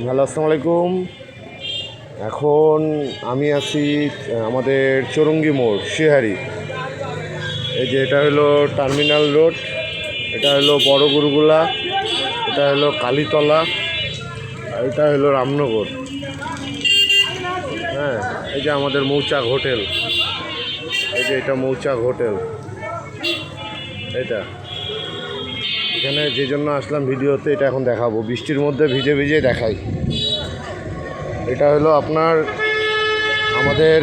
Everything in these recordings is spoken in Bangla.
হ্যালো, আসসালামু আলাইকুম। এখন আমি আছি আমাদের চৌরঙ্গি মোড়, শিহারি। এই যে এটা হলো টার্মিনাল রোড, এটা হলো বড় গরুগুলা, এটা হলো কালীতলা, আর এটা হলো রামনগর। হ্যাঁ, এই যে আমাদের মৌচাক হোটেল, এই যে এটা মৌচাক হোটেল। এটা এখানে যে জন্য আসলাম ভিডিওতে, এটা এখন দেখাবো, বৃষ্টির মধ্যে ভিজে ভিজে দেখাই। এটা হলো আপনার আমাদের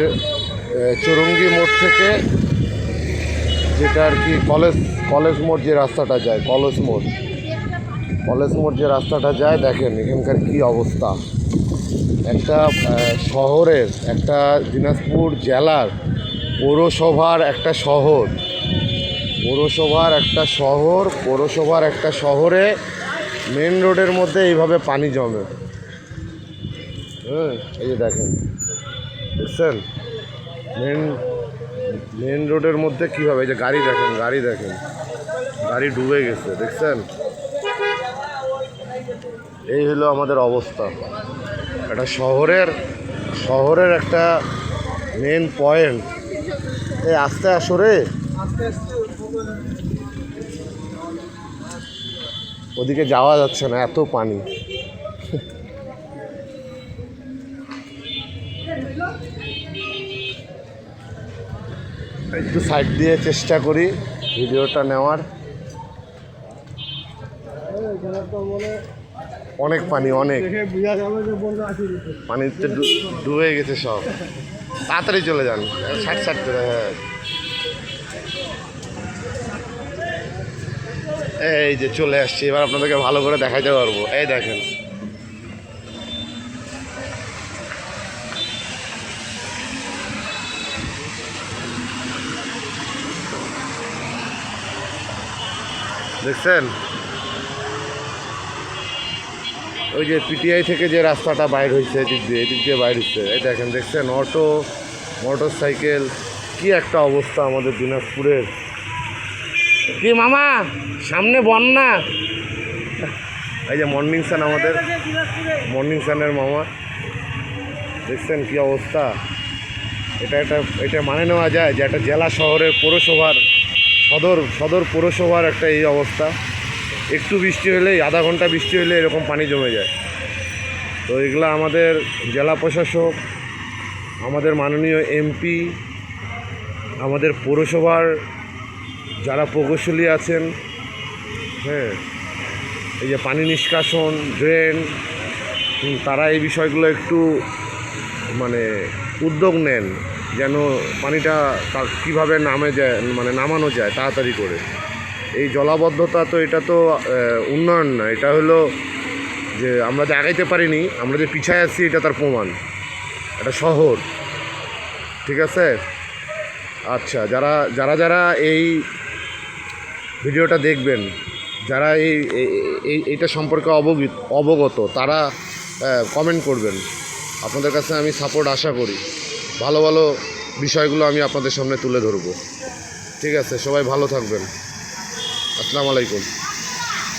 চৌরঙ্গি মোড় থেকে যেটা আর কি কলেজ মোড় যে রাস্তাটা যায়, কলেজ মোড় যে রাস্তাটা যায়, দেখেন এখানকার কি অবস্থা। একটা শহরের, একটা দিনাজপুর জেলার পৌরসভার একটা শহরে মেন রোডের মধ্যে এইভাবে পানি জমে। এই যে দেখেন, বুঝছেন, মেন রোডের মধ্যে কীভাবে, এই যে গাড়ি দেখেন, গাড়ি ডুবে গেছে, দেখছেন। এই হলো আমাদের অবস্থা। একটা শহরের একটা মেন পয়েন্ট। এই আস্তে আসো রে, ওদিকে যাওয়া যাচ্ছে না, এত পানি। একটু সাইড দিয়ে চেষ্টা করি ভিডিওটা নেওয়ার। অনেক পানি, পানিতে ডুবে গেছে সব। তাড়াতাড়ি চলে যান, ষাট করে। হ্যাঁ, এই যে চলে আসছি, এবার আপনাদেরকে ভালো করে দেখাইতে পারবো। এই দেখেন, দেখছেন ওই যে পিটিআই থেকে যে রাস্তাটা বাইর হয়েছে, এদিক দিয়ে বাইর হচ্ছে। এই দেখেন, দেখছেন মোটর সাইকেল, কি একটা অবস্থা আমাদের দিনাজপুরের। কি মামা, সামনে বন্যা। এই যে মর্নিং সানের মামা, দেখছেন কি অবস্থা। এটা মানে নেওয়া যায় যে একটা জেলা শহরের পৌরসভার সদর পৌরসভার একটা এই অবস্থা। একটু বৃষ্টি হলেই, আধা ঘন্টা বৃষ্টি হলে এরকম পানি জমে যায়। তো এগুলো আমাদের জেলা প্রশাসক, আমাদের মাননীয় এমপি, আমাদের পৌরসভার যারা প্রকৌশলী আছেন, হ্যাঁ, এই যে পানি নিষ্কাশন, ড্রেন, তারা এই বিষয়গুলো একটু মানে উদ্যোগ নেন, যেন পানিটা কীভাবে নামানো যায় তাড়াতাড়ি করে। এই জলাবদ্ধতা তো, এটা তো উন্নয়ন না, এটা হলো যে আমরা যে আগাইতে পারিনি, আমরা যে পিছায় আছি, এটা তার প্রমাণ। এটা শহর, ঠিক আছে। আচ্ছা, যারা এই ভিডিওটা দেখবেন, যারা এইটা সম্পর্কে অবগত, তারা কমেন্ট করবেন। আপনাদের কাছে আমি সাপোর্ট আশা করি, ভালো বিষয়গুলো আমি আপনাদের সামনে তুলে ধরব। ঠিক আছে, সবাই ভালো থাকবেন। আসসালামু আলাইকুম।